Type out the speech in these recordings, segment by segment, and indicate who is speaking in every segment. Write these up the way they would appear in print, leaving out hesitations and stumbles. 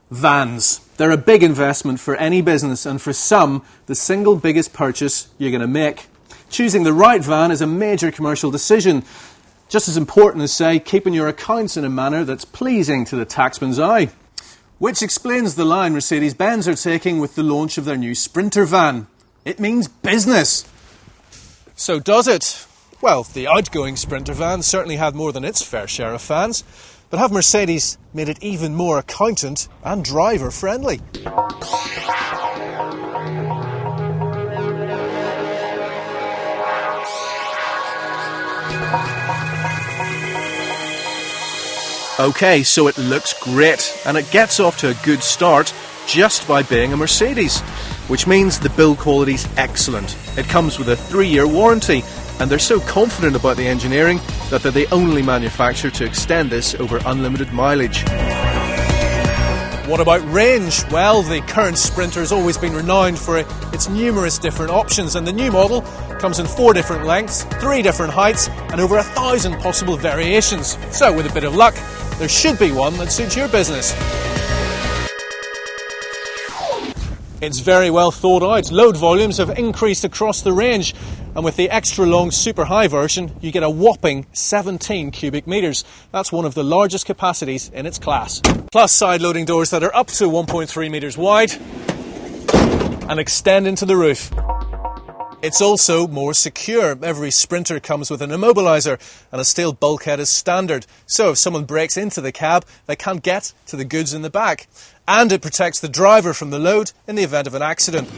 Speaker 1: Vans. They're a big investment for any business, and for some, the single biggest purchase you're going to make. Choosing the right van is a major commercial decision, just as important as, say, keeping your accounts in a manner that's pleasing to the taxman's eye. Which explains the line Mercedes-Benz are taking with the launch of their new Sprinter van. It means business. So does it? Well, the outgoing Sprinter van certainly had more than its fair share of fans. But have Mercedes made it even more accountant and driver friendly? Okay, so it looks great, and it gets off to a good start just by being a Mercedes, which means the build quality's excellent. It comes with a 3-year warranty, and they're so confident about the engineering that they're the only manufacturer to extend this over unlimited mileage. What about range? Well, the current Sprinter has always been renowned for its numerous different options, and the new model comes in 4 different lengths, 3 different heights, and over 1,000 possible variations. So, with a bit of luck, there should be one that suits your business. It's very well thought out. Load volumes have increased across the range, and with the extra long super high version, you get a whopping 17 cubic metres. That's one of the largest capacities in its class. Plus side loading doors that are up to 1.3 metres wide and extend into the roof. It's also more secure. Every Sprinter comes with an immobiliser and a steel bulkhead as standard. So if someone breaks into the cab, they can't get to the goods in the back. And it protects the driver from the load in the event of an accident.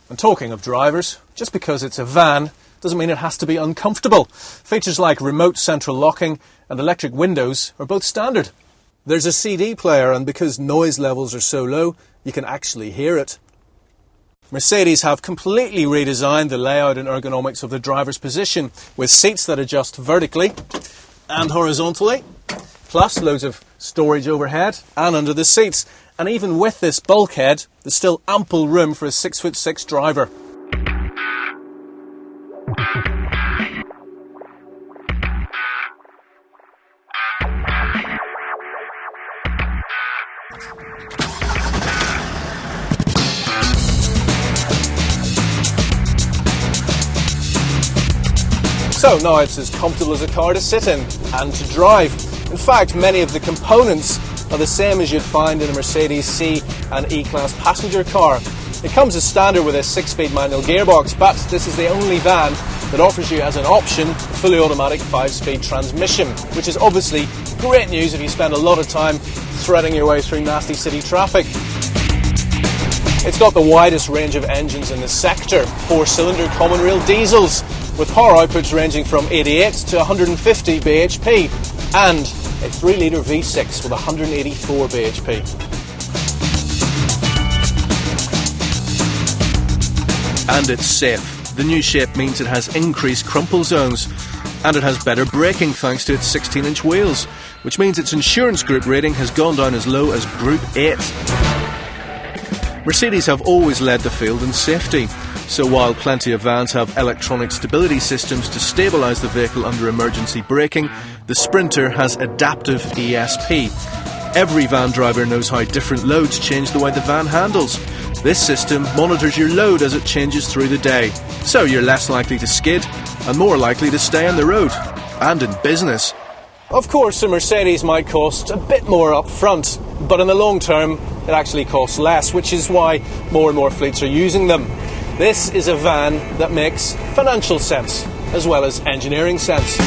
Speaker 1: And talking of drivers, just because it's a van doesn't mean it has to be uncomfortable. Features like remote central locking and electric windows are both standard. There's a CD player, and because noise levels are so low, you can actually hear it. Mercedes have completely redesigned the layout and ergonomics of the driver's position, with seats that adjust vertically and horizontally, plus loads of storage overhead and under the seats. And even with this bulkhead, there's still ample room for a 6'6" driver. So now it's as comfortable as a car to sit in and to drive. In fact, many of the components are the same as you'd find in a Mercedes C and E-Class passenger car. It comes as standard with a 6-speed manual gearbox, but this is the only van that offers you as an option a fully automatic 5-speed transmission, which is obviously great news if you spend a lot of time threading your way through nasty city traffic. It's got the widest range of engines in the sector, 4-cylinder common rail diesels, with power outputs ranging from 88 to 150 bhp, and a 3-litre V6 with 184 bhp. And it's safe. The new shape means it has increased crumple zones, and it has better braking thanks to its 16-inch wheels, which means its insurance group rating has gone down as low as Group 8. Mercedes have always led the field in safety, so while plenty of vans have electronic stability systems to stabilise the vehicle under emergency braking, the Sprinter has adaptive ESP. Every van driver knows how different loads change the way the van handles. This system monitors your load as it changes through the day, so you're less likely to skid and more likely to stay on the road, and in business. Of course, a Mercedes might cost a bit more up front, but in the long term, it actually costs less, which is why more and more fleets are using them. This is a van that makes financial sense, as well as engineering sense.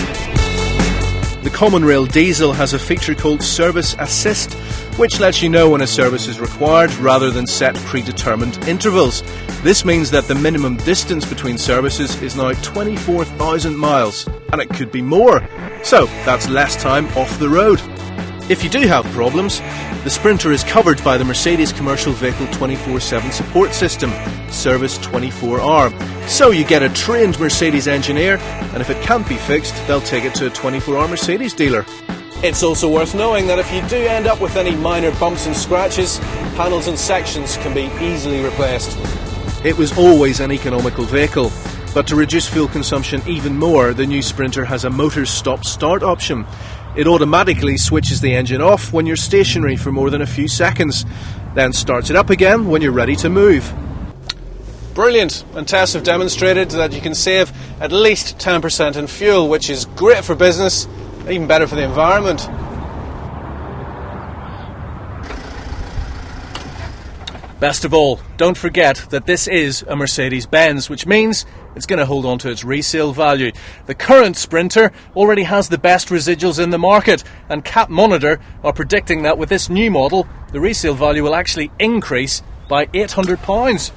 Speaker 1: The common rail diesel has a feature called Service Assist, which lets you know when a service is required rather than set predetermined intervals. This means that the minimum distance between services is now 24,000 miles, and it could be more. So that's less time off the road. If you do have problems, the Sprinter is covered by the Mercedes Commercial Vehicle 24/7 support system, Service 24-hour. So you get a trained Mercedes engineer, and if it can't be fixed, they'll take it to a 24-hour Mercedes dealer. It's also worth knowing that if you do end up with any minor bumps and scratches, panels and sections can be easily replaced. It was always an economical vehicle, but to reduce fuel consumption even more, the new Sprinter has a motor stop-start option. It automatically switches the engine off when you're stationary for more than a few seconds, then starts it up again when you're ready to move. Brilliant, and tests have demonstrated that you can save at least 10% in fuel, which is great for business, even better for the environment. Best of all, don't forget that this is a Mercedes-Benz, which means it's going to hold on to its resale value. The current Sprinter already has the best residuals in the market, and Cap Monitor are predicting that with this new model, the resale value will actually increase by £800.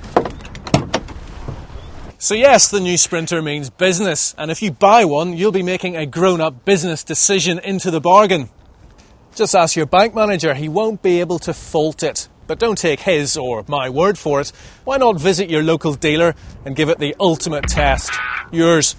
Speaker 1: So yes, the new Sprinter means business, and if you buy one, you'll be making a grown-up business decision into the bargain. Just ask your bank manager, he won't be able to fault it. But don't take his or my word for it. Why not visit your local dealer and give it the ultimate test? Yours.